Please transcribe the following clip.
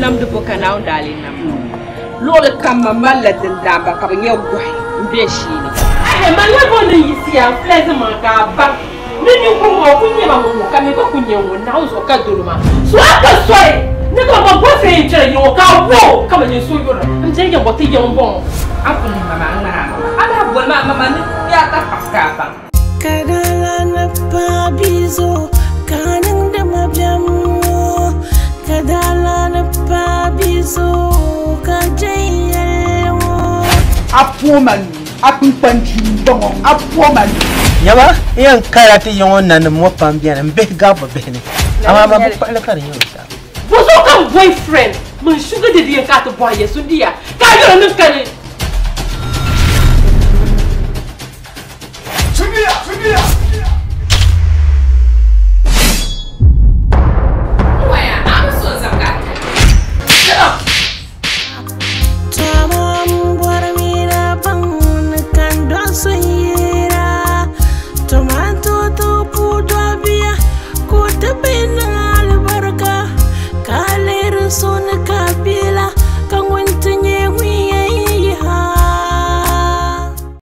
namdi boka na ndali nam lole kam mamalla den damba ka nyew goy mbe shini man la bonne yisi ya fleze man ka ba nini ko mo kunye ba mo ka me ko kunye wo na uzo ka doluma so aka soe ne ko mo bofe intere yo ka wo ka me so yoro nje ye bote ye mbon akuni mama ngara ala bol mama ni ya ta paska ba kadala na pabizo kanang da mabyam kadala na pabizo ka jayelwo apoman apun panti bongo apoman Yaba, yang karate yang nan mo pambian mbe gabo bene. Ama ma bu pala kar yo ta. Bozo kan boyfriend, man sugar de dia ka to boy yesu dia. Ka yo no kale. Sugia